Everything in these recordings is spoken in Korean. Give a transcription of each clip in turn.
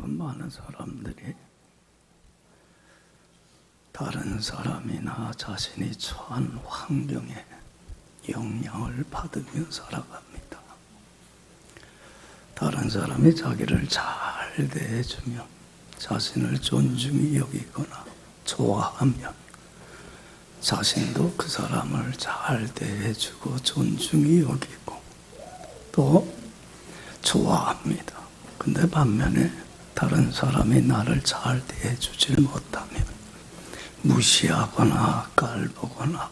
참 많은 사람들이 다른 사람이나 자신이 처한 환경에 영향을 받으며 살아갑니다. 다른 사람이 자기를 잘 대해주면, 자신을 존중히 여기거나 좋아하면 자신도 그 사람을 잘 대해주고 존중히 여기고 또 좋아합니다. 근데 반면에 다른 사람이 나를 잘 대해주질 못하면 무시하거나 깔보거나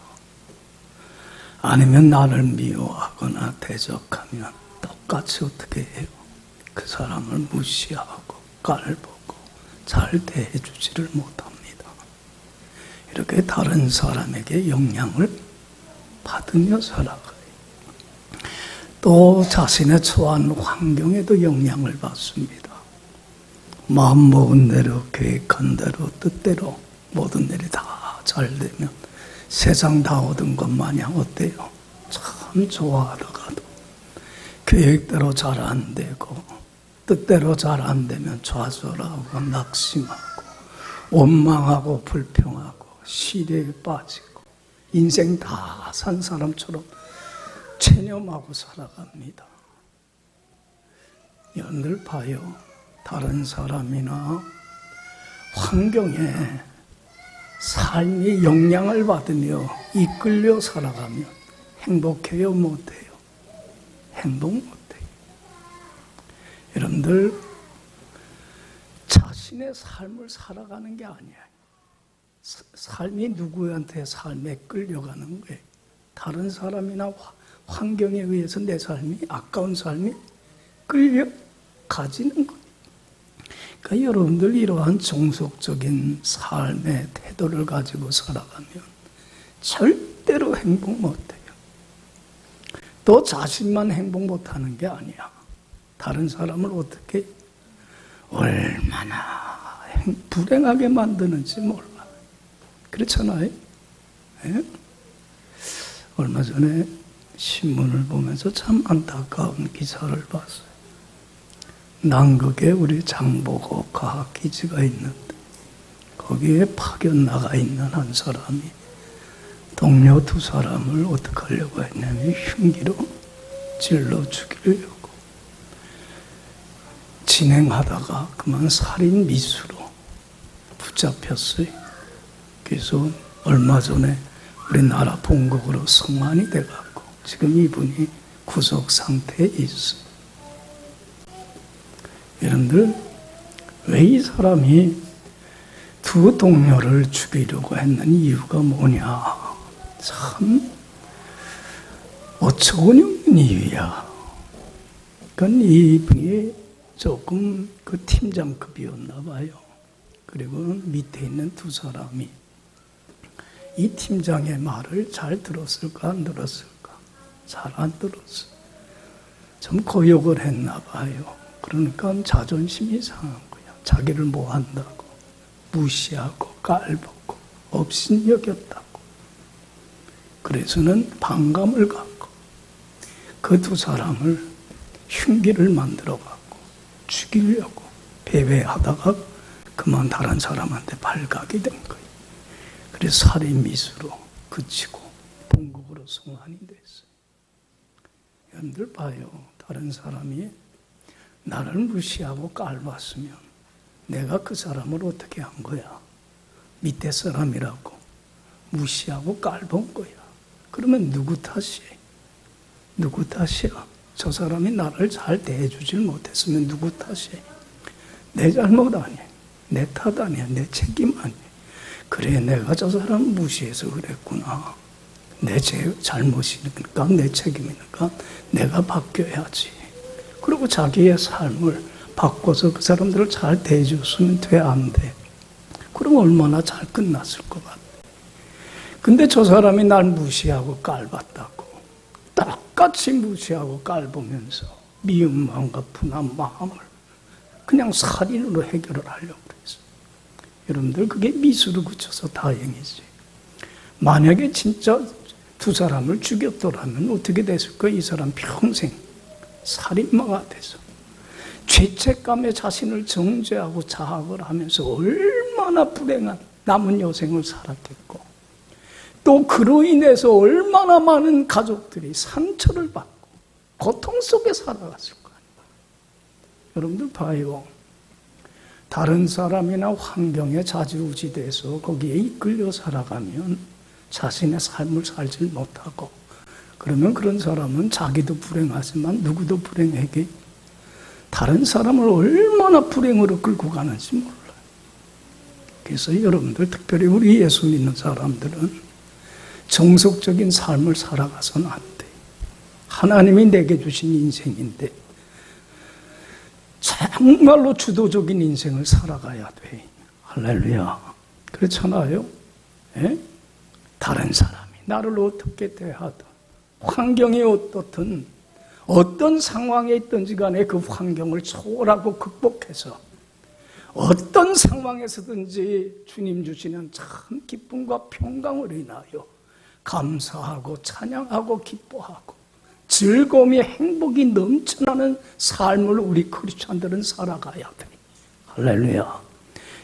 아니면 나를 미워하거나 대적하면 똑같이 어떻게 해요? 그 사람을 무시하고 깔보고 잘 대해주지를 못합니다. 이렇게 다른 사람에게 영향을 받으며 살아가요. 또 자신의 처한 환경에도 영향을 받습니다. 마음 먹은 대로, 계획한 대로, 뜻대로 모든 일이 다 잘 되면 세상 다 얻은 것 마냥 어때요? 참 좋아하다가도 계획대로 잘 안 되고 뜻대로 잘 안 되면 좌절하고 낙심하고 원망하고 불평하고 시대에 빠지고 인생 다 산 사람처럼 체념하고 살아갑니다. 여러분들 봐요. 다른 사람이나 환경에 삶이 영향을 받으며 이끌려 살아가면 행복해요, 못해요? 행복 못해요. 여러분들 자신의 삶을 살아가는 게 아니에요. 삶이 누구한테 삶에 끌려가는 거예요. 다른 사람이나 환경에 의해서 내 삶이, 아까운 삶이 끌려가지는 거예요. 그러니까 여러분들 이러한 종속적인 삶의 태도를 가지고 살아가면 절대로 행복 못해요. 또 자신만 행복 못하는 게 아니야. 다른 사람을 어떻게 얼마나 불행하게 만드는지 몰라. 그렇잖아요. 네? 얼마 전에 신문을 보면서 참 안타까운 기사를 봤어요. 남극에 우리 장보고 과학기지가 있는데 거기에 파견 나가 있는 한 사람이 동료 두 사람을 어떻게 하려고 했냐면 흉기로 찔러 죽이려고 진행하다가 그만 살인 미수로 붙잡혔어요. 그래서 얼마 전에 우리나라 본국으로 송환이 돼갖고 지금 이분이 구속 상태에 있어요. 여러분들, 왜 이 사람이 두 동료를 죽이려고 했는 이유가 뭐냐? 참 어처구니없는 이유야. 그러니까 이분이 조금 그 팀장급이었나 봐요. 그리고 밑에 있는 두 사람이 이 팀장의 말을 잘 들었을까 안 들었을까? 잘 안 들었어. 좀 고욕을 했나 봐요. 그러니까 자존심이 상한 거야. 자기를 뭐 한다고 무시하고 깔보고 업신여겼다고. 그래서는 반감을 갖고 그 두 사람을 흉기를 만들어 갖고 죽이려고 배회하다가 그만 다른 사람한테 발각이 된 거예요. 그래서 살인 미수로 그치고 본국으로 송환이 됐어요. 여러분들 봐요. 다른 사람이 나를 무시하고 깔봤으면 내가 그 사람을 어떻게 한 거야? 밑에 사람이라고 무시하고 깔본 거야. 그러면 누구 탓이에요? 누구 탓이야? 저 사람이 나를 잘 대해주질 못했으면 누구 탓이에요? 내 잘못 아니에요. 내 탓 아니야. 내 책임 아니에요. 그래, 내가 저 사람 무시해서 그랬구나. 내 잘못이니까, 내 책임이니까 내가 바뀌어야지. 그리고 자기의 삶을 바꿔서 그 사람들을 잘 대해줬으면 돼, 안 돼? 그럼 얼마나 잘 끝났을 것 같아. 근데 저 사람이 날 무시하고 깔봤다고. 똑같이 무시하고 깔보면서 미운 마음과 분한 마음을 그냥 살인으로 해결을 하려고 그랬어요. 여러분들, 그게 미수로 그쳐서 다행이지. 만약에 진짜 두 사람을 죽였더라면 어떻게 됐을까? 이 사람 평생 살인마가 돼서 죄책감에 자신을 정죄하고 자학을 하면서 얼마나 불행한 남은 여생을 살았겠고, 또 그로 인해서 얼마나 많은 가족들이 상처를 받고 고통 속에 살아갔을 거 아닙니까? 여러분들 봐요. 다른 사람이나 환경에 좌지우지돼서 거기에 이끌려 살아가면 자신의 삶을 살지 못하고, 그러면 그런 사람은 자기도 불행하지만 누구도 불행하게 다른 사람을 얼마나 불행으로 끌고 가는지 몰라요. 그래서 여러분들, 특별히 우리 예수 믿는 사람들은 정석적인 삶을 살아가서는 안 돼. 하나님이 내게 주신 인생인데 정말로 주도적인 인생을 살아가야 돼. 할렐루야. 그렇잖아요. 예? 다른 사람이 나를 어떻게 대하든, 환경이 어떻든, 어떤 상황에 있든지 간에 그 환경을 초월하고 극복해서 어떤 상황에서든지 주님 주시는 참 기쁨과 평강을 인하여 감사하고 찬양하고 기뻐하고 즐거움이 행복이 넘쳐나는 삶을 우리 크리스찬들은 살아가야 돼. 할렐루야.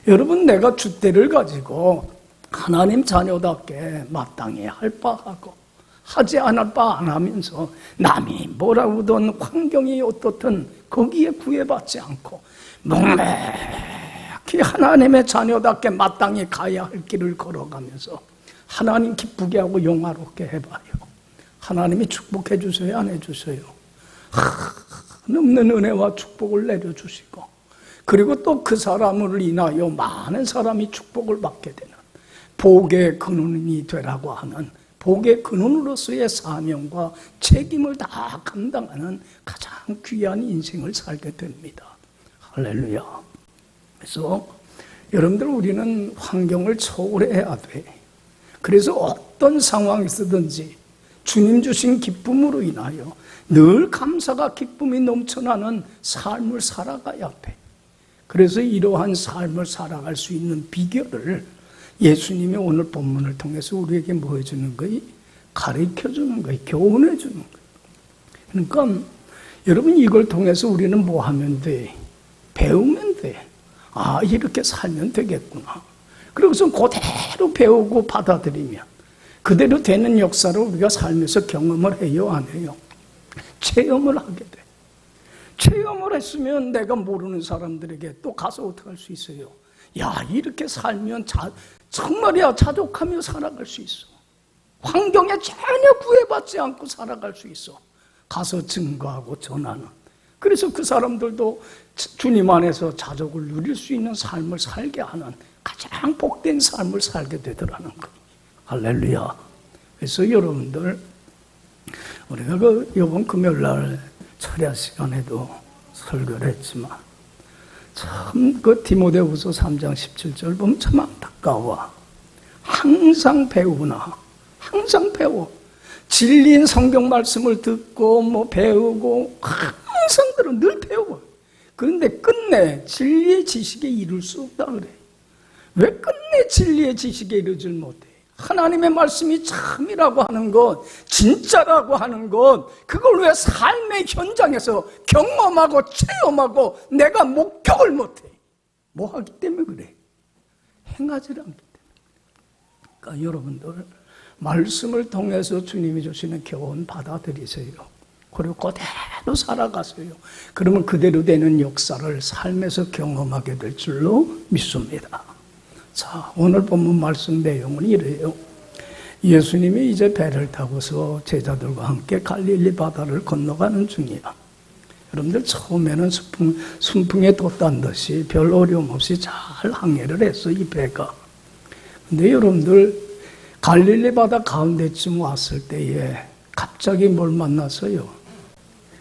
여러분, 내가 줏대를 가지고 하나님 자녀답게 마땅히 할 바 하고 하지 않을 바 안 하면서 남이 뭐라고든 환경이 어떻든 거기에 구애받지 않고 묵묵히 하나님의 자녀답게 마땅히 가야 할 길을 걸어가면서 하나님 기쁘게 하고 영화롭게 해봐요. 하나님이 축복해 주세요, 안 해주세요? 넘는 은혜와 축복을 내려주시고, 그리고 또 그 사람을 인하여 많은 사람이 축복을 받게 되는 복의 근원이 되라고 하는 복의 근원으로서의 사명과 책임을 다 감당하는 가장 귀한 인생을 살게 됩니다. 할렐루야. 그래서 여러분들, 우리는 환경을 초월해야 돼. 그래서 어떤 상황에서든지 주님 주신 기쁨으로 인하여 늘 감사가 기쁨이 넘쳐나는 삶을 살아가야 돼. 그래서 이러한 삶을 살아갈 수 있는 비결을 예수님이 오늘 본문을 통해서 우리에게 뭐 해주는 거예요? 가르쳐주는 거예요. 교훈해주는 거예요. 그러니까 여러분, 이걸 통해서 우리는 뭐 하면 돼? 배우면 돼. 아, 이렇게 살면 되겠구나. 그래서 그대로 배우고 받아들이면 그대로 되는 역사를 우리가 살면서 경험을 해요, 안 해요? 체험을 하게 돼. 체험을 했으면 내가 모르는 사람들에게 또 가서 어떻게 할 수 있어요? 야, 이렇게 살면 정말이야, 자족하며 살아갈 수 있어. 환경에 전혀 구애받지 않고 살아갈 수 있어. 가서 증거하고 전하는. 그래서 그 사람들도 주님 안에서 자족을 누릴 수 있는 삶을 살게 하는 가장 복된 삶을 살게 되더라는 거. 할렐루야. 그래서 여러분들, 우리가 이번 금요일날 철야 시간에도 설교를 했지만 참 디모데후서 3장 17절 보면 참 안타까워. 항상 배우나, 항상 배워. 진리인 성경 말씀을 듣고 배우고 항상 들어, 늘 배워. 그런데 끝내 진리의 지식에 이룰 수 없다 그래. 왜 끝내 진리의 지식에 이르질 못해? 하나님의 말씀이 참이라고 하는 것, 진짜라고 하는 것, 그걸 왜 삶의 현장에서 경험하고 체험하고 내가 목격을 못해? 뭐 하기 때문에 그래? 행하지 않기 때문에. 그러니까 여러분들, 말씀을 통해서 주님이 주시는 교훈 받아들이세요. 그리고 그대로 살아가세요. 그러면 그대로 되는 역사를 삶에서 경험하게 될 줄로 믿습니다. 자, 오늘 본문 말씀 내용은 이래요. 예수님이 이제 배를 타고서 제자들과 함께 갈릴리 바다를 건너가는 중이야. 여러분들, 처음에는 순풍에 돛단 듯이 별 어려움 없이 잘 항해를 했어, 이 배가. 근데 여러분들, 갈릴리 바다 가운데쯤 왔을 때에 갑자기 뭘 만났어요?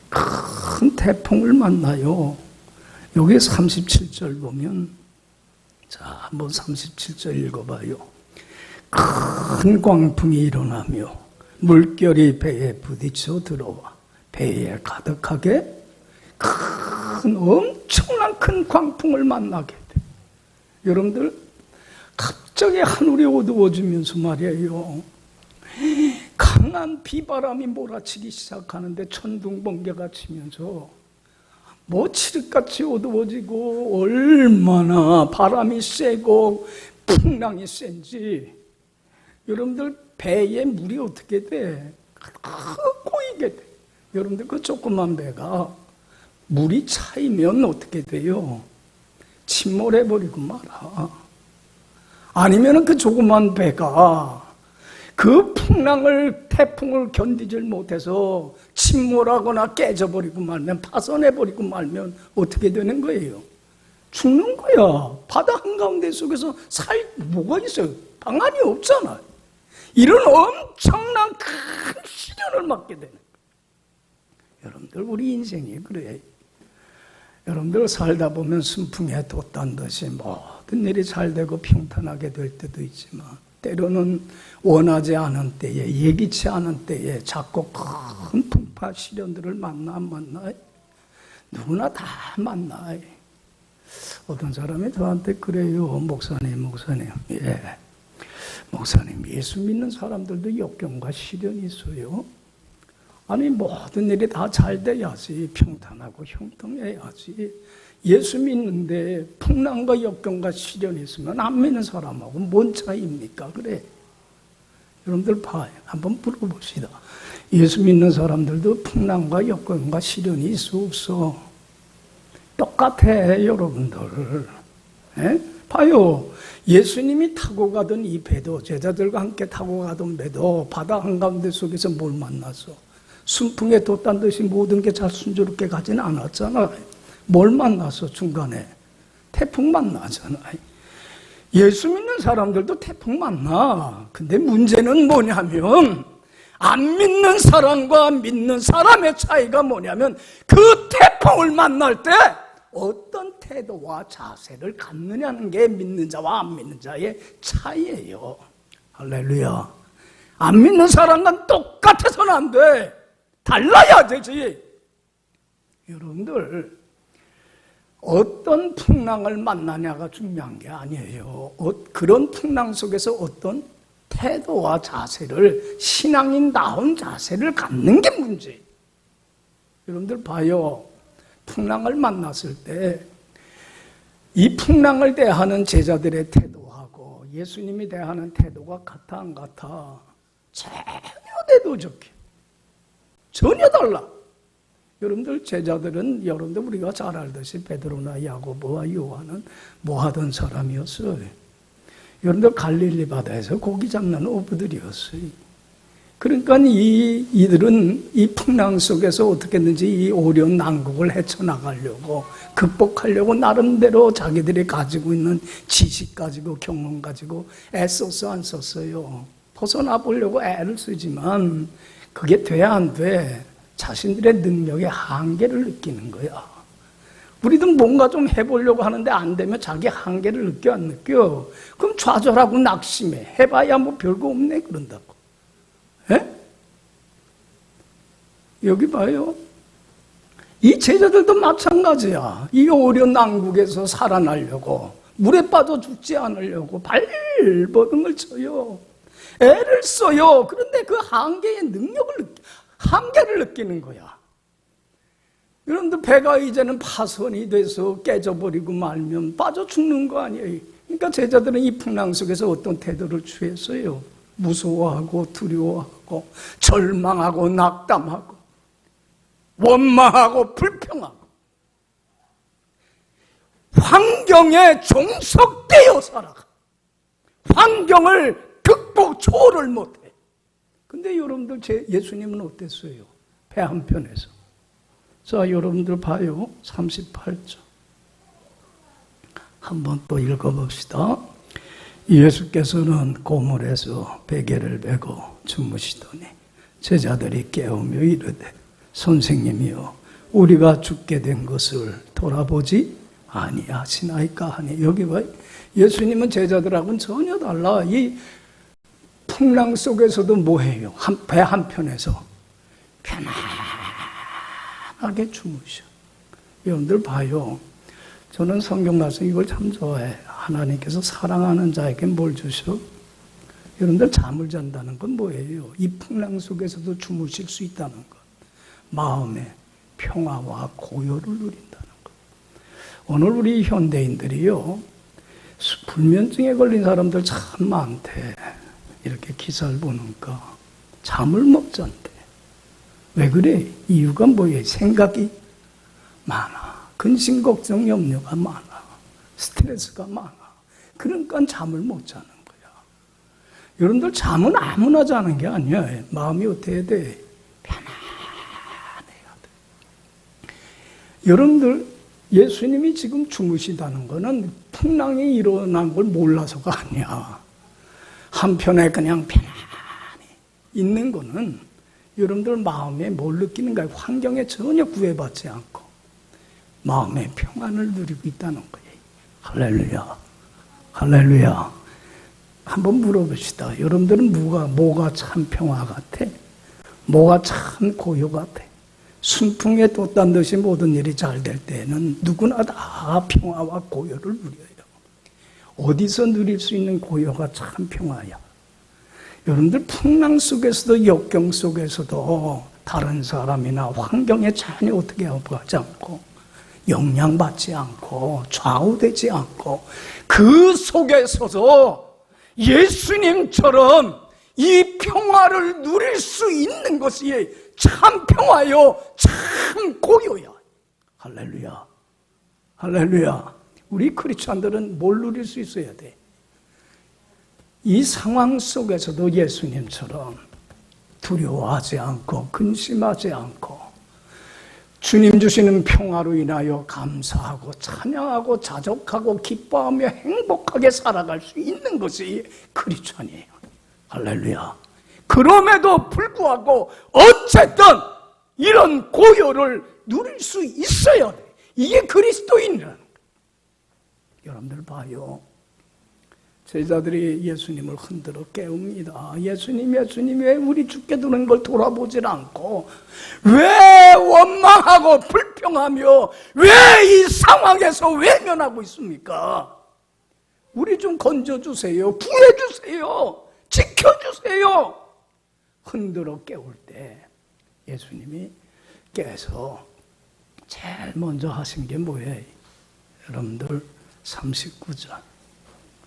큰 태풍을 만나요. 여기 37절 보면, 자, 한번 37절 읽어봐요. 큰 광풍이 일어나며 물결이 배에 부딪혀 들어와 배에 가득하게 엄청난 큰 광풍을 만나게 돼. 여러분들, 갑자기 하늘이 어두워지면서 말이에요, 강한 비바람이 몰아치기 시작하는데 천둥 번개가 치면서 뭐 칠흑같이 어두워지고 얼마나 바람이 세고 풍랑이 센지. 여러분들 배에 물이 어떻게 돼? 고이게 돼. 여러분들 그 조그만 배가 물이 차이면 어떻게 돼요? 침몰해버리고 말아. 아니면 그 조그만 배가 그 풍랑을, 태풍을 견디질 못해서 침몰하거나 깨져버리고 말면, 파손해버리고 말면 어떻게 되는 거예요? 죽는 거야. 바다 한가운데 속에서 뭐가 있어요? 방안이 없잖아. 이런 엄청난 큰 시련을 맞게 되는 거예요. 여러분들, 우리 인생이 그래. 여러분들 살다 보면 순풍에 돛단 듯이 모든 일이 잘 되고 평탄하게 될 때도 있지만, 때로는 원하지 않은 때에, 예기치 않은 때에 자꾸 큰 풍파 시련들을 안 만나? 누구나 다 만나. 어떤 사람이 저한테 그래요. 목사님. 예. 목사님, 예수 믿는 사람들도 역경과 시련이 있어요. 아니, 모든 일이 다 잘 돼야지, 평탄하고 형통해야지. 예수 믿는데 풍랑과 역경과 시련이 있으면 안 믿는 사람하고 뭔 차이입니까? 그래. 여러분들 봐요. 한번 물어봅시다. 예수 믿는 사람들도 풍랑과 역경과 시련이 있어 없어? 똑같아, 여러분들. 에? 봐요. 예수님이 타고 가던 이 배도, 제자들과 함께 타고 가던 배도 바다 한가운데 속에서 뭘 만났어? 순풍에 돛단 듯이 모든 게 잘 순조롭게 가지는 않았잖아. 뭘 만났어, 중간에? 태풍 만나잖아. 예수 믿는 사람들도 태풍 만나. 근데 문제는 뭐냐면, 안 믿는 사람과 믿는 사람의 차이가 뭐냐면, 그 태풍을 만날 때 어떤 태도와 자세를 갖느냐는 게 믿는 자와 안 믿는 자의 차이예요. 할렐루야. 안 믿는 사람과 똑같아서는 안 돼. 달라야 되지. 여러분들, 어떤 풍랑을 만나냐가 중요한 게 아니에요. 그런 풍랑 속에서 어떤 태도와 자세를, 신앙인다운 자세를 갖는 게 문제예요. 여러분들 봐요. 풍랑을 만났을 때 이 풍랑을 대하는 제자들의 태도하고 예수님이 대하는 태도가 같아 안 같아? 전혀 대도적해. 전혀 달라. 여러분들, 제자들은, 여러분들 우리가 잘 알듯이 베드로나 야고보와 요한은 뭐 하던 사람이었어요? 여러분들 갈릴리 바다에서 고기 잡는 어부들이었어요. 그러니까 이들은 이 풍랑 속에서 어떻게든지 이 어려운 난국을 헤쳐나가려고, 극복하려고 나름대로 자기들이 가지고 있는 지식 가지고 경험 가지고 애썼어 안 썼어요? 벗어나 보려고 애를 쓰지만 그게 돼 안 돼? 자신들의 능력의 한계를 느끼는 거야. 우리도 뭔가 좀 해보려고 하는데 안 되면 자기 한계를 느껴 안 느껴? 그럼 좌절하고 낙심해. 해봐야 뭐 별거 없네 그런다고. 에? 여기 봐요. 이 제자들도 마찬가지야. 이 어려운 난국에서 살아나려고, 물에 빠져 죽지 않으려고 발버둥을 쳐요. 애를 써요. 그런데 그 한계의 한계를 느끼는 거야. 여러분들, 배가 이제는 파손이 돼서 깨져버리고 말면 빠져 죽는 거 아니에요. 그러니까 제자들은 이 풍랑 속에서 어떤 태도를 취했어요? 무서워하고 두려워하고 절망하고 낙담하고 원망하고 불평하고 환경에 종속되어 살아가. 환경을 극복, 초월을 못해. 근데 여러분들, 예수님은 어땠어요? 배 한편에서. 자, 여러분들 봐요. 38절. 한번 또 읽어봅시다. 예수께서는 고물에서 베개를 메고 주무시더니 제자들이 깨우며 이르되, 선생님이여, 우리가 죽게 된 것을 돌아보지 아니하시나이까 하니. 여기 봐요. 예수님은 제자들하고는 전혀 달라. 이 풍랑 속에서도 뭐해요? 배 한편에서 편안하게 주무셔. 여러분들 봐요. 저는 성경 말씀 이걸 참 좋아해. 하나님께서 사랑하는 자에게 뭘 주셔? 여러분들, 잠을 잔다는 건 뭐예요? 이 풍랑 속에서도 주무실 수 있다는 것. 마음에 평화와 고요를 누린다는 것. 오늘 우리 현대인들이요, 불면증에 걸린 사람들 참 많대. 이렇게 기사를 보니까 잠을 못 잔대. 왜 그래? 이유가 뭐예요? 생각이 많아. 근심, 걱정, 염려가 많아. 스트레스가 많아. 그러니까 잠을 못 자는 거야. 여러분들 잠은 아무나 자는 게 아니야. 마음이 어떻게 돼? 편안해야 돼. 여러분들 예수님이 지금 주무시다는 거는 풍랑이 일어난 걸 몰라서가 아니야. 한편에 그냥 편안히 있는 거는 여러분들 마음에 뭘 느끼는가? 환경에 전혀 구애받지 않고 마음의 평안을 누리고 있다는 거예요. 할렐루야. 할렐루야. 한번 물어봅시다. 여러분들은 뭐가 참 평화 같아? 뭐가 참 고요 같아? 순풍에 돛단 듯이 모든 일이 잘 될 때는 누구나 다 평화와 고요를 누려요. 어디서 누릴 수 있는 고요가 참 평화야. 여러분들 풍랑 속에서도 역경 속에서도 다른 사람이나 환경에 전혀 어떻게 하지 않고 영향받지 않고 좌우되지 않고 그 속에서도 예수님처럼 이 평화를 누릴 수 있는 것이 참 평화요, 참 고요야. 할렐루야. 할렐루야. 우리 크리스찬들은 뭘 누릴 수 있어야 돼? 이 상황 속에서도 예수님처럼 두려워하지 않고 근심하지 않고 주님 주시는 평화로 인하여 감사하고 찬양하고 자족하고 기뻐하며 행복하게 살아갈 수 있는 것이 크리스찬이에요. 할렐루야. 그럼에도 불구하고 어쨌든 이런 고요를 누릴 수 있어야 돼. 이게 그리스도인이라는 거예요. 여러분들 봐요. 제자들이 예수님을 흔들어 깨웁니다. 예수님 왜 우리 죽게 두는 걸 돌아보질 않고 왜 원망하고 불평하며 왜 이 상황에서 외면하고 있습니까? 우리 좀 건져주세요. 구해주세요. 지켜주세요. 흔들어 깨울 때 예수님이 깨서 제일 먼저 하신 게 뭐예요? 여러분들 39절.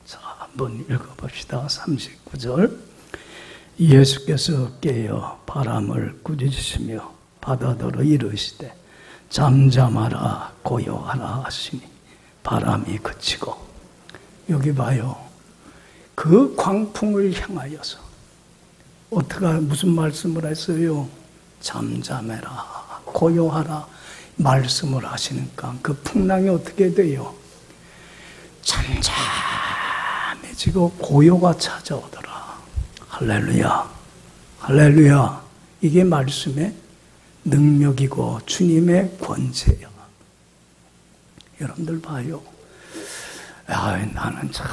자, 한번 읽어봅시다. 39절. 예수께서 깨어 바람을 꾸짖으시며 바다더러 이르시되 잠잠하라 고요하라 하시니 바람이 그치고. 여기 봐요. 그 광풍을 향하여서 무슨 말씀을 했어요? 잠잠해라 고요하라 말씀을 하시니까 그 풍랑이 어떻게 돼요? 잠잠해지고 고요가 찾아오더라. 할렐루야. 할렐루야. 이게 말씀의 능력이고 주님의 권세야. 여러분들 봐요. 나는 참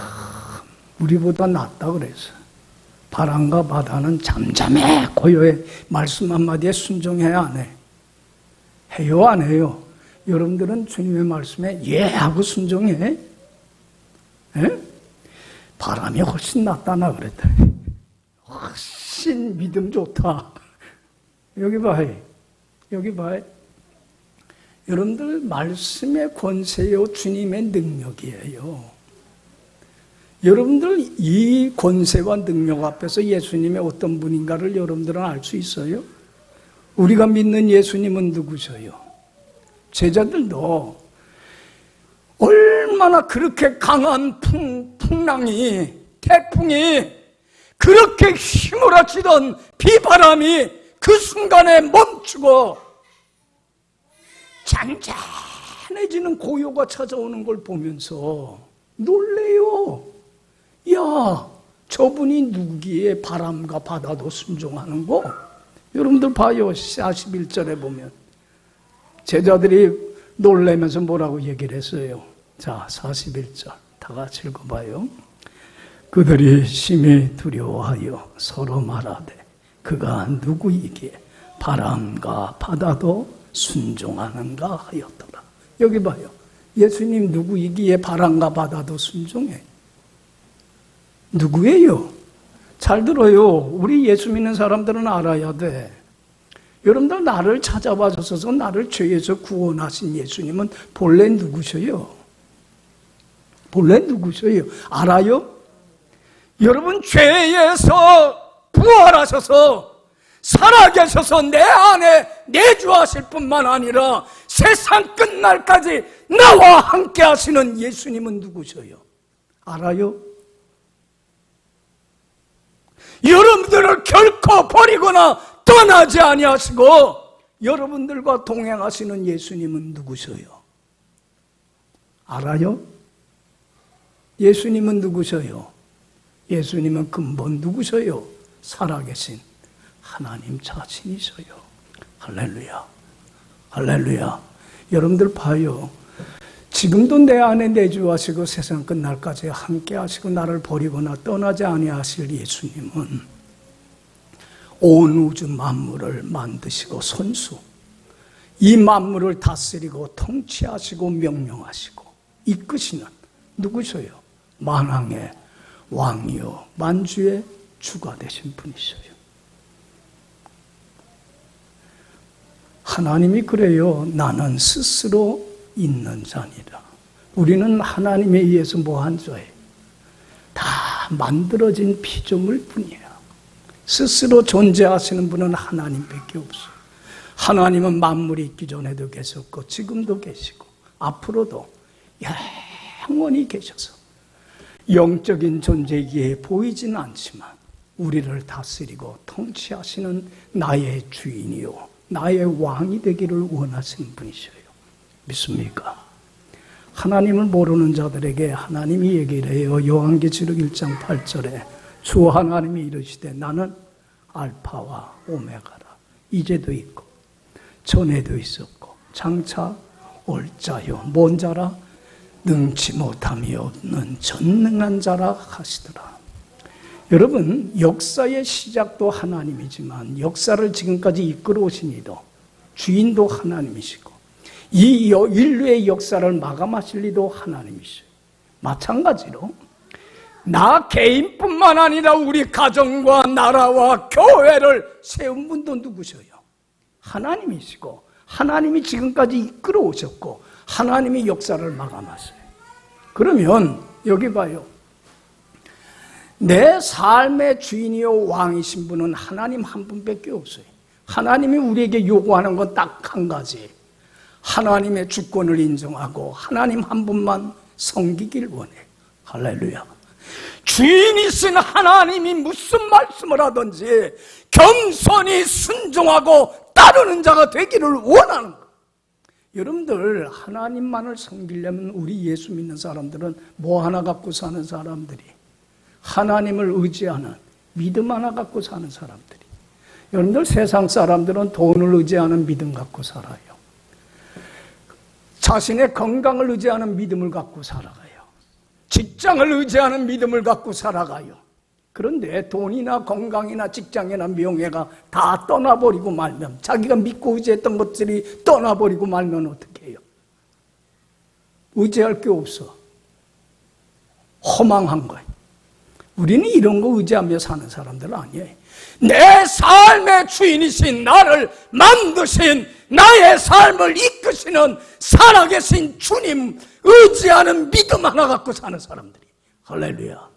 우리보다 낫다 그랬어. 바람과 바다는 잠잠해 고요해. 말씀 한마디에 순종해야 안 해? 해요 안 해요? 여러분들은 주님의 말씀에 예 하고 순종해? 예? 바람이 훨씬 낫다나 그랬더니 훨씬 믿음 좋다. 여기 봐요. 여기 봐요. 여러분들 말씀의 권세요 주님의 능력이에요. 여러분들 이 권세와 능력 앞에서 예수님이 어떤 분인가를 여러분들은 알 수 있어요? 우리가 믿는 예수님은 누구셔요? 제자들도 얼마나 그렇게 강한 풍랑이, 태풍이, 그렇게 휘몰아치던 비바람이 그 순간에 멈추고 잔잔해지는 고요가 찾아오는 걸 보면서 놀래요. 야, 저분이 누구기에 바람과 바다도 순종하는 거? 여러분들 봐요. 41절에 보면 제자들이 놀라면서 뭐라고 얘기를 했어요? 자, 41절 다 같이 읽어봐요. 그들이 심히 두려워하여 서로 말하되 그가 누구이기에 바람과 바다도 순종하는가 하였더라. 여기 봐요. 예수님 누구이기에 바람과 바다도 순종해? 누구예요? 잘 들어요. 우리 예수 믿는 사람들은 알아야 돼. 여러분들 나를 찾아와 주셔서 나를 죄에서 구원하신 예수님은 본래 누구셔요? 본래 누구셔요? 알아요? 여러분 죄에서 부활하셔서 살아계셔서 내 안에 내주하실 뿐만 아니라 세상 끝날까지 나와 함께 하시는 예수님은 누구셔요? 알아요? 여러분들을 결코 버리거나 떠나지 아니하시고 여러분들과 동행하시는 예수님은 누구셔요? 알아요? 예수님은 누구셔요? 예수님은 근본 누구셔요? 살아계신 하나님 자신이셔요. 할렐루야. 할렐루야. 여러분들 봐요. 지금도 내 안에 내주하시고 세상 끝날까지 함께 하시고 나를 버리거나 떠나지 아니하실 예수님은 온 우주 만물을 만드시고 선수, 이 만물을 다스리고 통치하시고 명령하시고 이끄시는 누구셔요? 만왕의 왕이요 만주의 주가 되신 분이셔요. 하나님이 그래요. 나는 스스로 있는 자니라. 우리는 하나님에 의해서 뭐한 자예요? 다 만들어진 피조물 뿐이에요. 스스로 존재하시는 분은 하나님밖에 없어요. 하나님은 만물이 있기 전에도 계셨고 지금도 계시고 앞으로도 영원히 계셔서 영적인 존재이기에 보이진 않지만 우리를 다스리고 통치하시는 나의 주인이요 나의 왕이 되기를 원하시는 분이셔요. 믿습니까? 하나님을 모르는 자들에게 하나님이 얘기를 해요. 요한계시록 1장 8절에 주 하나님이 이르시되 나는 알파와 오메가라. 이제도 있고 전에도 있었고 장차 올 자요 뭔 자라? 능치 못함이 없는 전능한 자라 하시더라. 여러분 역사의 시작도 하나님이지만 역사를 지금까지 이끌어 오신 이도 주인도 하나님이시고 이 인류의 역사를 마감하실 이도 하나님이시고 마찬가지로 나 개인뿐만 아니라 우리 가정과 나라와 교회를 세운 분도 누구셔요? 하나님이시고 하나님이 지금까지 이끌어 오셨고 하나님이 역사를 마감하세요. 그러면 여기 봐요. 내 삶의 주인이요 왕이신 분은 하나님 한 분밖에 없어요. 하나님이 우리에게 요구하는 건 딱 한 가지. 하나님의 주권을 인정하고 하나님 한 분만 섬기길 원해. 할렐루야. 주인이신 하나님이 무슨 말씀을 하든지 겸손히 순종하고 따르는 자가 되기를 원하는 거예요. 여러분들 하나님만을 섬기려면 우리 예수 믿는 사람들은 뭐 하나 갖고 사는 사람들이 하나님을 의지하는 믿음 하나 갖고 사는 사람들이 여러분들 세상 사람들은 돈을 의지하는 믿음 갖고 살아요. 자신의 건강을 의지하는 믿음을 갖고 살아가요. 직장을 의지하는 믿음을 갖고 살아가요. 그런데 돈이나 건강이나 직장이나 명예가 다 떠나버리고 말면 자기가 믿고 의지했던 것들이 떠나버리고 말면 어떻게 해요? 의지할 게 없어. 허망한 거예요. 우리는 이런 거 의지하며 사는 사람들 아니에요. 내 삶의 주인이신 나를 만드신 나의 삶을 이끄시는 살아계신 주님 의지하는 믿음 하나 갖고 사는 사람들이 할렐루야.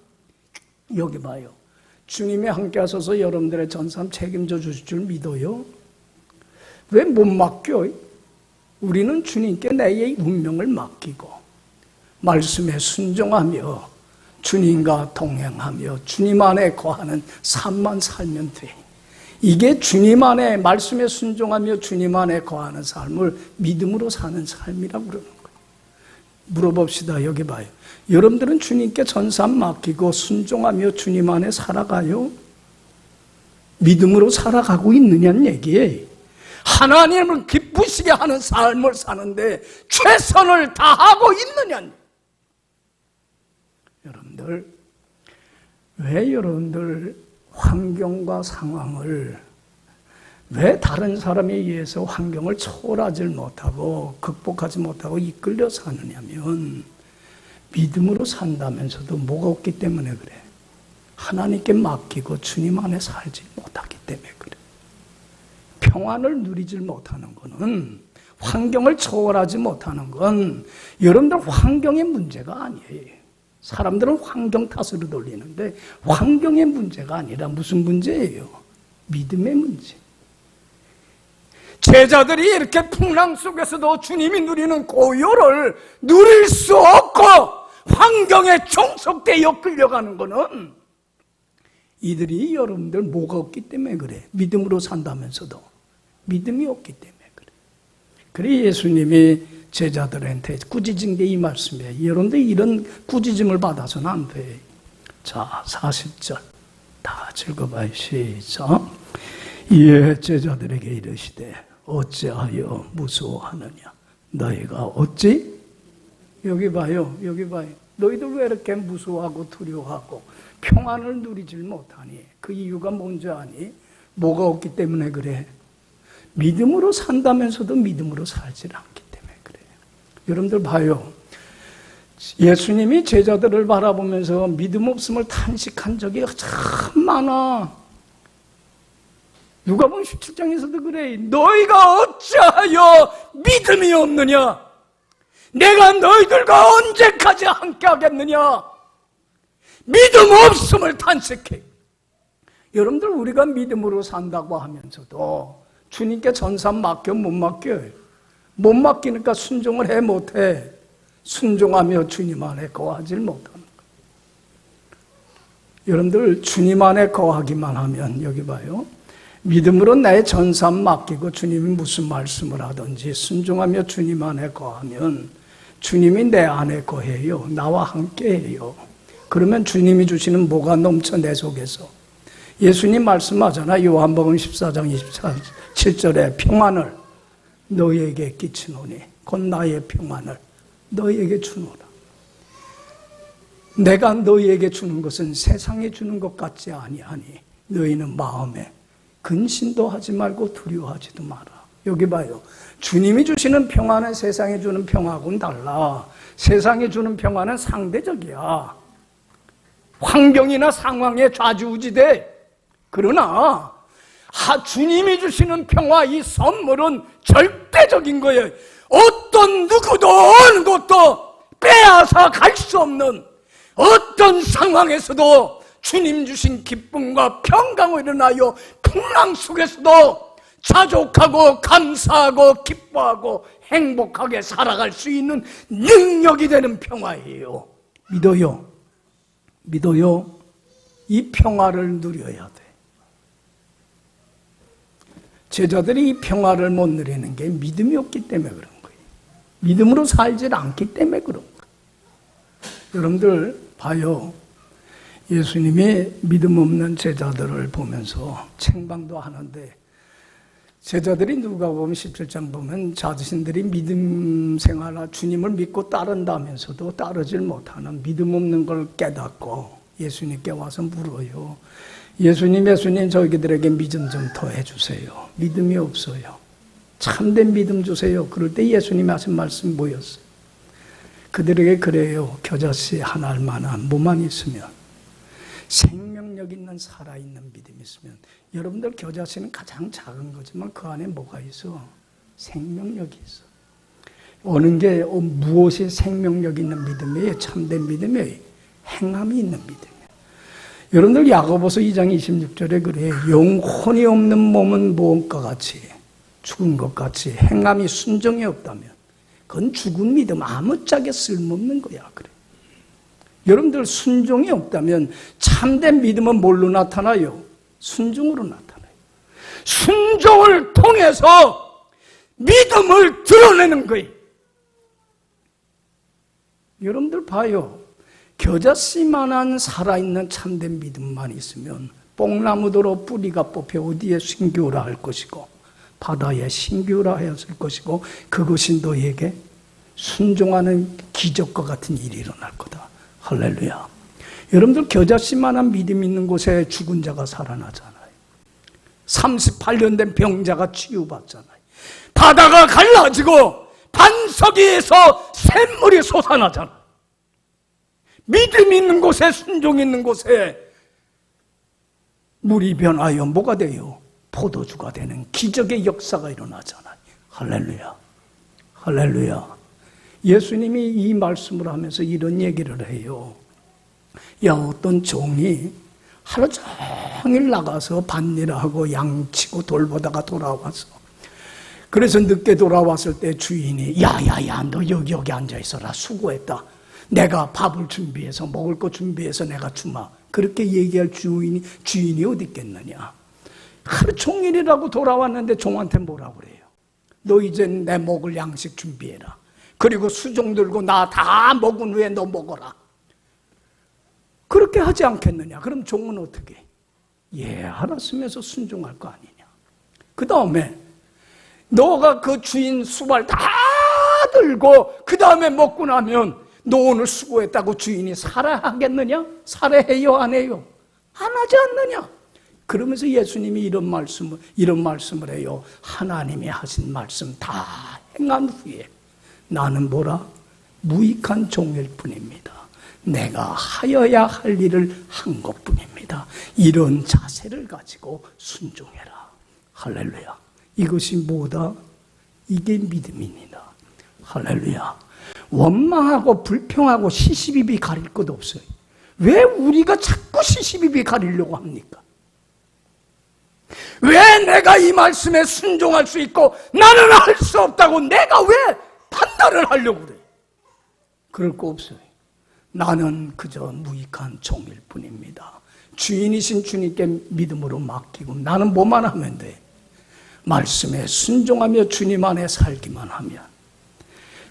여기 봐요. 주님이 함께 하셔서 여러분들의 전삶 책임져 주실 줄 믿어요? 왜 못 맡겨요? 우리는 주님께 내 운명을 맡기고 말씀에 순종하며 주님과 동행하며 주님 안에 거하는 삶만 살면 돼. 이게 주님 안에 말씀에 순종하며 주님 안에 거하는 삶을 믿음으로 사는 삶이라고 그러는 거예요. 물어봅시다. 여기 봐요. 여러분들은 주님께 전산 맡기고 순종하며 주님 안에 살아가요? 믿음으로 살아가고 있느냐는 얘기예요. 하나님을 기쁘시게 하는 삶을 사는데 최선을 다하고 있느냐는 얘기예요. 여러분들, 왜 여러분들 환경과 상황을 왜 다른 사람에 의해서 환경을 초월하지 못하고 극복하지 못하고 이끌려 사느냐면 믿음으로 산다면서도 뭐가 없기 때문에 그래. 하나님께 맡기고 주님 안에 살지 못하기 때문에 그래. 평안을 누리질 못하는 것은, 환경을 초월하지 못하는 건 여러분들 환경의 문제가 아니에요. 사람들은 환경 탓으로 돌리는데 환경의 문제가 아니라 무슨 문제예요? 믿음의 문제. 제자들이 이렇게 풍랑 속에서도 주님이 누리는 고요를 누릴 수 없고 환경에 종속되어 끌려가는 것은 이들이 여러분들 뭐가 없기 때문에 그래. 믿음으로 산다면서도 믿음이 없기 때문에 그래. 그래 예수님이 제자들한테 꾸짖은 게 이 말씀이에요. 여러분들 이런 꾸짖음을 받아서는 안 돼. 자, 40절 다 읽어봐요. 시작. 이에 제자들에게 이르시되 어찌하여 무서워하느냐. 너희가 어찌? 여기 봐요. 여기 봐요. 너희들 왜 이렇게 무서워하고 두려워하고 평안을 누리질 못하니? 그 이유가 뭔지 아니? 뭐가 없기 때문에 그래? 믿음으로 산다면서도 믿음으로 살질 않기 때문에 그래. 여러분들 봐요. 예수님이 제자들을 바라보면서 믿음 없음을 탄식한 적이 참 많아. 누가복음 17장에서도 그래. 너희가 어찌하여 믿음이 없느냐? 내가 너희들과 언제까지 함께 하겠느냐? 믿음 없음을 탄식해. 여러분들 우리가 믿음으로 산다고 하면서도 주님께 전산 맡겨 못 맡겨요. 못 맡기니까 순종을 해 못해. 순종하며 주님 안에 거하지 못하는 거예요. 여러분들 주님 안에 거하기만 하면 여기 봐요. 믿음으로 나의 전산 맡기고 주님이 무슨 말씀을 하든지 순종하며 주님 안에 거하면 주님이 내 안에 거해요. 나와 함께 해요. 그러면 주님이 주시는 뭐가 넘쳐 내 속에서. 예수님 말씀하잖아. 요한복음 14장 27절에 평안을 너희에게 끼치노니 곧 나의 평안을 너희에게 주노라. 내가 너희에게 주는 것은 세상에 주는 것 같지 아니하니 너희는 마음에 근심도 하지 말고 두려워하지도 마라. 여기 봐요. 주님이 주시는 평안은 세상에 주는 평화하고는 달라. 세상에 주는 평안은 상대적이야. 환경이나 상황에 좌지우지돼. 그러나 주님이 주시는 평화, 이 선물은 절대적인 거예요. 어떤 누구도 어느 것도 빼앗아 갈 수 없는, 어떤 상황에서도 주님 주신 기쁨과 평강을 일어나요. 풍랑 속에서도 자족하고 감사하고 기뻐하고 행복하게 살아갈 수 있는 능력이 되는 평화예요. 믿어요. 믿어요. 이 평화를 누려야 돼. 제자들이 이 평화를 못 누리는 게 믿음이 없기 때문에 그런 거예요. 믿음으로 살지 않기 때문에 그런 거예요. 여러분들 봐요. 예수님이 믿음 없는 제자들을 보면서 책망도 하는데, 제자들이 누가복음 17장 보면 자신들이 믿음 생활, 주님을 믿고 따른다면서도 따르질 못하는 믿음 없는 걸 깨닫고 예수님께 와서 물어요. 예수님 저희들에게 믿음 좀 더 해주세요. 믿음이 없어요. 참된 믿음 주세요. 그럴 때 예수님이 하신 말씀이 뭐였어요? 그들에게 그래요. 겨자씨 한 알만한 뭐만 있으면, 생명력 있는 살아있는 믿음이 있으면, 여러분들 겨자씨는 가장 작은 거지만 그 안에 뭐가 있어? 생명력이 있어. 어느 게 무엇이 생명력 있는 믿음이에요? 참된 믿음이에요. 행함이 있는 믿음이에요. 여러분들 야고보서 2장 26절에 그래요. 영혼이 없는 몸은 무엇과 같이, 죽은 것 같이 행함이 순종이 없다면 그건 죽은 믿음, 아무짝에 쓸모없는 거야. 그래. 여러분들 순종이 없다면 참된 믿음은 뭘로 나타나요? 순종으로 나타나요. 순종을 통해서 믿음을 드러내는 거예요. 여러분들 봐요. 겨자씨만한 살아있는 참된 믿음만 있으면 뽕나무도로 뿌리가 뽑혀 어디에 심기우라 할 것이고 바다에 심기우라 하였을 것이고 그것이 너에게 순종하는 기적과 같은 일이 일어날 거다. 할렐루야. 여러분들 겨자씨만한 믿음 있는 곳에 죽은 자가 살아나잖아요. 38년 된 병자가 치유받잖아요. 바다가 갈라지고 반석위에서 샘물이 솟아나잖아요. 믿음 있는 곳에, 순종 있는 곳에 물이 변하여 뭐가 돼요? 포도주가 되는 기적의 역사가 일어나잖아요. 할렐루야. 할렐루야. 예수님이 이 말씀을 하면서 이런 얘기를 해요. 야, 어떤 종이 하루 종일 나가서 밭일하고 양치고 돌보다가 돌아와서, 그래서 늦게 돌아왔을 때 주인이 야야야, 너 여기 앉아있어라. 수고했다. 내가 밥을 준비해서 먹을 거 준비해서 내가 주마. 그렇게 얘기할 주인이 어디 있겠느냐. 하루 종일이라고 돌아왔는데 종한테 뭐라고 그래요? 너 이제 내 먹을 양식 준비해라. 그리고 수종 들고 나 다 먹은 후에 너 먹어라. 그렇게 하지 않겠느냐. 그럼 종은 어떻게? 예, 알았으면서 순종할 거 아니냐. 그 다음에 너가 그 주인 수발 다 들고 그 다음에 먹고 나면 너 오늘 수고했다고 주인이 살해하겠느냐? 살해해요, 안 해요? 안 하지 않느냐? 그러면서 예수님이 이런 말씀을 해요. 하나님이 하신 말씀 다 행한 후에 나는 뭐라? 무익한 종일 뿐입니다. 내가 하여야 할 일을 한 것뿐입니다. 이런 자세를 가지고 순종해라. 할렐루야. 이것이 뭐다? 이게 믿음입니다. 할렐루야. 원망하고 불평하고 시시비비 가릴 것 없어요. 왜 우리가 자꾸 시시비비 가리려고 합니까? 왜 내가 이 말씀에 순종할 수 있고 나는 할 수 없다고 내가 왜 판단을 하려고 그래? 그럴 거 없어요. 나는 그저 무익한 종일 뿐입니다. 주인이신 주님께 믿음으로 맡기고 나는 뭐만 하면 돼? 말씀에 순종하며 주님 안에 살기만 하면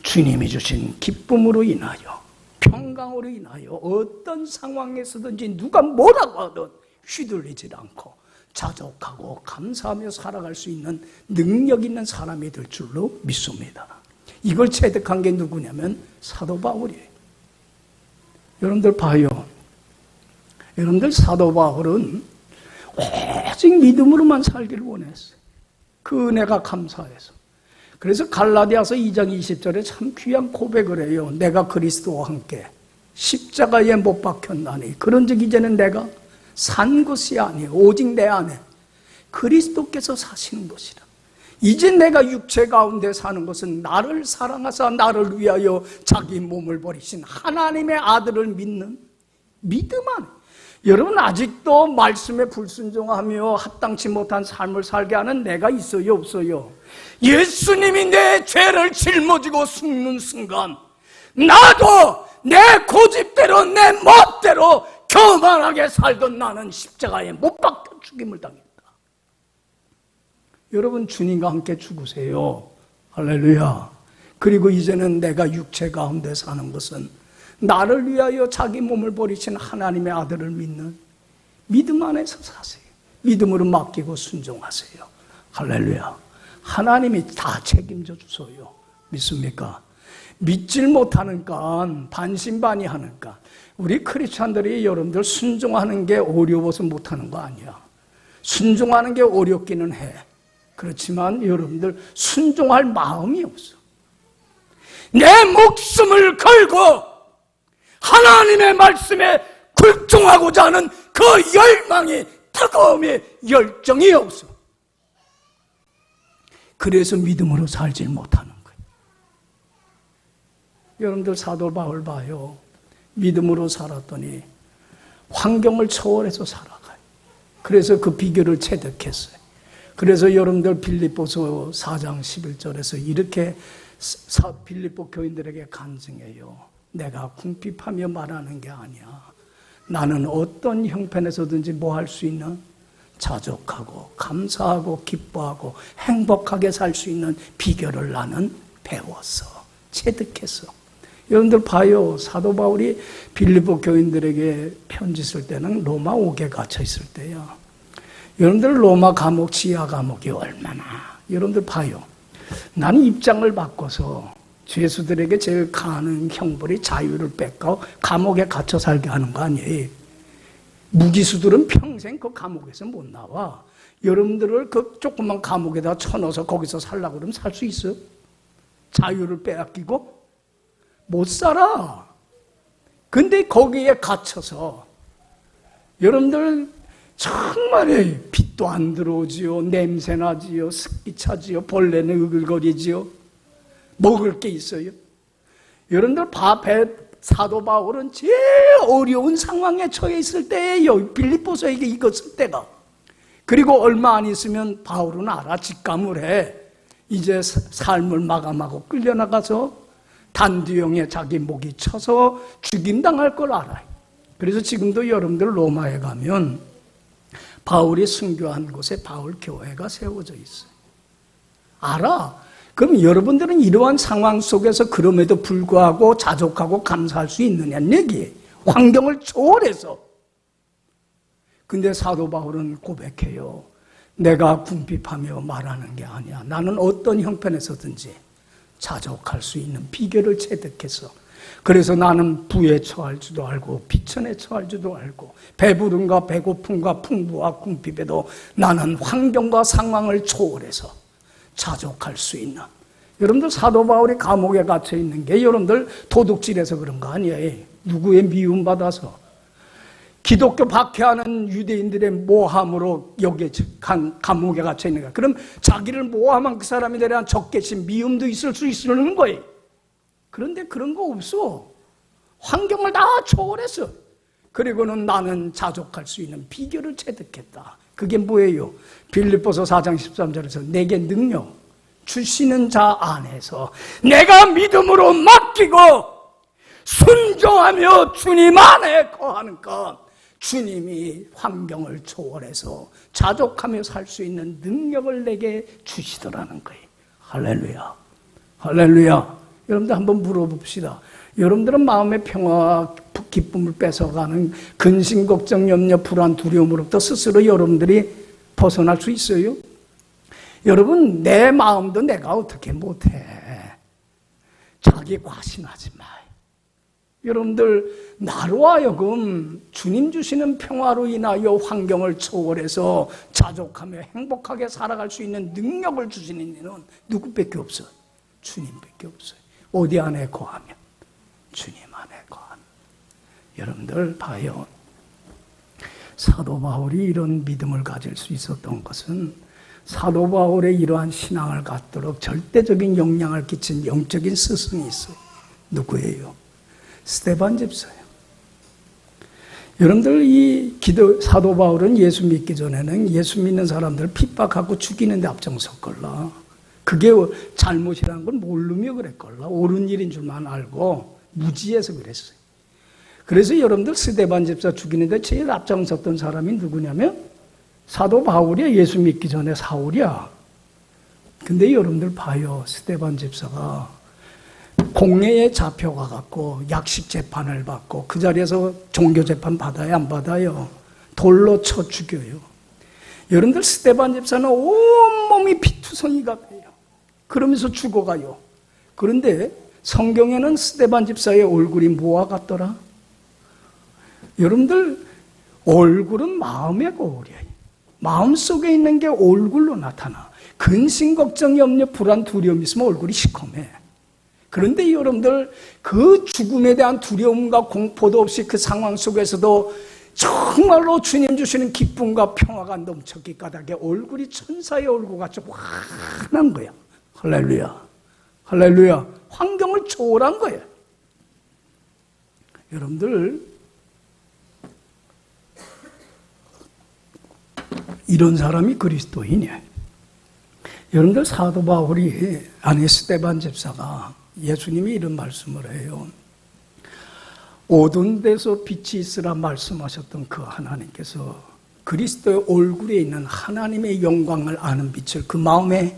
주님이 주신 기쁨으로 인하여, 평강으로 인하여 어떤 상황에서든지 누가 뭐라고 하든 휘둘리지 않고 자족하고 감사하며 살아갈 수 있는 능력 있는 사람이 될 줄로 믿습니다. 이걸 체득한 게 누구냐면 사도 바울이에요. 여러분들 봐요. 여러분들 사도 바울은 오직 믿음으로만 살기를 원했어요. 그 은혜가 감사해서. 그래서 갈라디아서 2장 20절에 참 귀한 고백을 해요. 내가 그리스도와 함께 십자가에 못 박혔나니 그런즉 이제는 내가 산 것이 아니에요. 오직 내 안에 그리스도께서 사시는 것이라. 이제 내가 육체 가운데 사는 것은 나를 사랑하사 나를 위하여 자기 몸을 버리신 하나님의 아들을 믿는 믿음 안에. 여러분 아직도 말씀에 불순종하며 합당치 못한 삶을 살게 하는 내가 있어요, 없어요? 예수님이 내 죄를 짊어지고 죽는 순간 나도 내 고집대로 내 멋대로 교만하게 살던 나는 십자가에 못 박혀 죽임을 당했다. 여러분 주님과 함께 죽으세요. 할렐루야. 그리고 이제는 내가 육체 가운데 사는 것은 나를 위하여 자기 몸을 버리신 하나님의 아들을 믿는 믿음 안에서 사세요. 믿음으로 맡기고 순종하세요. 할렐루야. 하나님이 다 책임져 주소요. 믿습니까? 믿질 못하니까 반신반의하니까 우리 크리스찬들이 여러분들 순종하는 게 어려워서 못하는 거 아니야. 순종하는 게 어렵기는 해. 그렇지만 여러분들 순종할 마음이 없어. 내 목숨을 걸고 하나님의 말씀에 굴종하고자 하는 그 열망이, 뜨거움이, 열정이 없어. 그래서 믿음으로 살지 못하는 거예요. 여러분들 사도 바울 봐요. 믿음으로 살았더니 환경을 초월해서 살아가요. 그래서 그 비결을 체득했어요. 그래서 여러분들 빌립보서 4장 11절에서 이렇게 빌립보 교인들에게 간증해요. 내가 궁핍하며 말하는 게 아니야. 나는 어떤 형편에서든지 뭐 할 수 있는 자족하고 감사하고 기뻐하고 행복하게 살 수 있는 비결을 나는 배웠어. 체득했어. 여러분들 봐요. 사도 바울이 빌립보 교인들에게 편지 쓸 때는 로마 옥에 갇혀 있을 때야. 여러분들 로마 감옥, 지하 감옥이 얼마나, 여러분들 봐요. 나는 입장을 바꿔서 죄수들에게 제일 가는 형벌이 자유를 뺏고 감옥에 갇혀 살게 하는 거 아니에요. 무기수들은 평생 그 감옥에서 못 나와. 여러분들을 그 조그만 감옥에다 쳐넣어서 거기서 살라고 그러면 살 수 있어요? 자유를 빼앗기고? 못 살아. 근데 거기에 갇혀서 여러분들 정말 빛도 안 들어오지요. 냄새나지요. 습기 차지요. 벌레는 으글거리지요. 먹을 게 있어요. 여러분들 사도 바울은 제일 어려운 상황에 처해 있을 때예요. 빌립보서에게 이것을 때가. 그리고 얼마 안 있으면 바울은 알아. 직감을 해. 이제 삶을 마감하고 끌려나가서 단두형에 자기 목이 쳐서 죽임당할 걸 알아요. 그래서 지금도 여러분들 로마에 가면 바울이 순교한 곳에 바울 교회가 세워져 있어요. 알아. 그럼 여러분들은 이러한 상황 속에서 그럼에도 불구하고 자족하고 감사할 수 있느냐는 얘기예요. 환경을 초월해서. 근데 사도 바울은 고백해요. 내가 궁핍하며 말하는 게 아니야. 나는 어떤 형편에서든지 자족할 수 있는 비결을 체득해서, 그래서 나는 부에 처할 줄도 알고 비천에 처할 줄도 알고 배부름과 배고픔과 풍부와 궁핍에도 나는 환경과 상황을 초월해서 자족할 수 있는. 여러분들 사도 바울이 감옥에 갇혀 있는 게 여러분들 도둑질해서 그런 거 아니에요. 누구의 미움받아서 기독교 박해하는 유대인들의 모함으로 여기에 감옥에 갇혀 있는 거야. 그럼 자기를 모함한 그 사람에 대한 적개심, 미움도 있을 수 있는 거예요. 그런데 그런 거 없어. 환경을 다 초월했어. 그리고는 나는 자족할 수 있는 비결을 체득했다. 그게 뭐예요? 빌립보서 4장 13절에서 내게 능력 주시는 자 안에서 내가 믿음으로 맡기고 순종하며 주님 안에 거하니까 주님이 환경을 초월해서 자족하며 살 수 있는 능력을 내게 주시더라는 거예요. 할렐루야. 할렐루야. 여러분들 한번 물어봅시다. 여러분들은 마음의 평화와 기쁨을 뺏어가는 근심, 걱정, 염려, 불안, 두려움으로부터 스스로 여러분들이 벗어날 수 있어요? 여러분, 내 마음도 내가 어떻게 못해. 자기 과신하지 마. 여러분들, 나로 하여금 주님 주시는 평화로 인하여 환경을 초월해서 자족하며 행복하게 살아갈 수 있는 능력을 주시는 이는 누구밖에 없어요? 주님밖에 없어요. 어디 안에 거하면? 주님 안에 거하면. 여러분들 봐요. 사도 바울이 이런 믿음을 가질 수 있었던 것은 사도 바울의 이러한 신앙을 갖도록 절대적인 영향을 끼친 영적인 스승이 있어요. 누구예요? 스데반 집사예요. 여러분들 이 사도 바울은 예수 믿기 전에는 예수 믿는 사람들을 핍박하고 죽이는데 앞장섰걸라. 그게 잘못이라는 걸 모르며 그랬걸라. 옳은 일인 줄만 알고 무지해서 그랬어요. 그래서 여러분들 스데반 집사 죽이는데 제일 앞장섰던 사람이 누구냐면 사도 바울이야. 예수 믿기 전에 사울이야. 근데 여러분들 봐요. 스데반 집사가 공회에 잡혀가갖고 약식 재판을 받고 그 자리에서 종교 재판 받아요? 안 받아요? 돌로 쳐 죽여요. 여러분들 스데반 집사는 온몸이 피투성이가 돼요. 그러면서 죽어가요. 그런데 성경에는 스데반 집사의 얼굴이 뭐와 같더라? 여러분들 얼굴은 마음의 거울이에요. 마음속에 있는 게 얼굴로 나타나. 근심, 걱정, 염려, 불안, 두려움 있으면 얼굴이 시커매. 그런데 여러분들 그 죽음에 대한 두려움과 공포도 없이 그 상황 속에서도 정말로 주님 주시는 기쁨과 평화가 넘쳤기 까닭에 얼굴이 천사의 얼굴같이 환한 거야. 할렐루야. 할렐루야. 환경을 초월한 거예요. 여러분들 이런 사람이 그리스도인이에요. 여러분들 사도 바울이 스데반 집사가 예수님이 이런 말씀을 해요. 어두운 데서 빛이 있으라 말씀하셨던 그 하나님께서 그리스도의 얼굴에 있는 하나님의 영광을 아는 빛을 그 마음에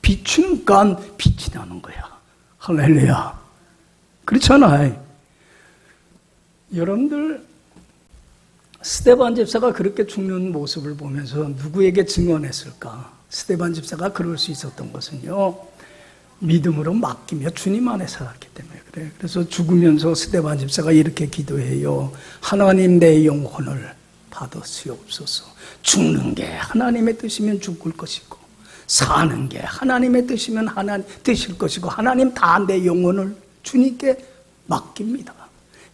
비추니까 빛이 나는 거야. 할렐루야. 그렇잖아요. 여러분들 스데반 집사가 그렇게 죽는 모습을 보면서 누구에게 증언했을까? 스데반 집사가 그럴 수 있었던 것은요, 믿음으로 맡기며 주님 안에 살았기 때문에 그래요. 그래서 죽으면서 스데반 집사가 이렇게 기도해요. 하나님 내 영혼을 받으시옵소서. 죽는 게 하나님의 뜻이면 죽을 것이고 사는 게 하나님의 뜻이면 하나님 뜻일 것이고 하나님 다 내 영혼을 주님께 맡깁니다.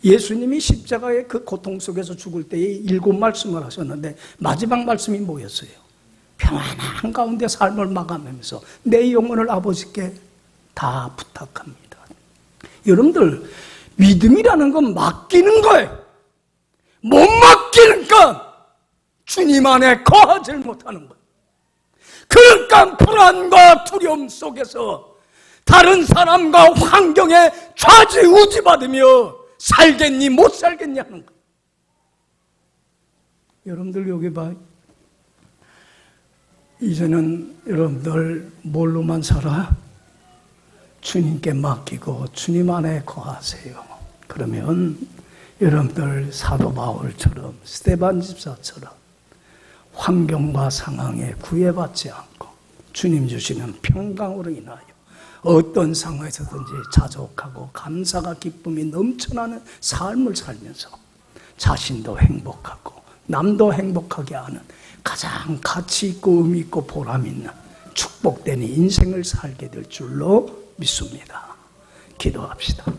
예수님이 십자가의 그 고통 속에서 죽을 때에 7말씀을 하셨는데 마지막 말씀이 뭐였어요? 평안한 가운데 삶을 마감하면서 내 영혼을 아버지께 다 부탁합니다. 여러분들, 믿음이라는 건 맡기는 거예요. 못 맡기니까 주님 안에 거하지 못하는 거예요. 그러니까 불안과 두려움 속에서 다른 사람과 환경에 좌지우지받으며 살겠니 못 살겠니 하는 거예요. 여러분들 여기 봐. 이제는 여러분들 뭘로만 살아? 주님께 맡기고 주님 안에 거하세요. 그러면 여러분들 사도 바울처럼 스데반 집사처럼 환경과 상황에 구애받지 않고 주님 주시는 평강으로 인하여 어떤 상황에서든지 자족하고 감사가 기쁨이 넘쳐나는 삶을 살면서 자신도 행복하고 남도 행복하게 하는 가장 가치 있고 의미 있고 보람 있는 축복된 인생을 살게 될 줄로 믿습니다. 기도합시다.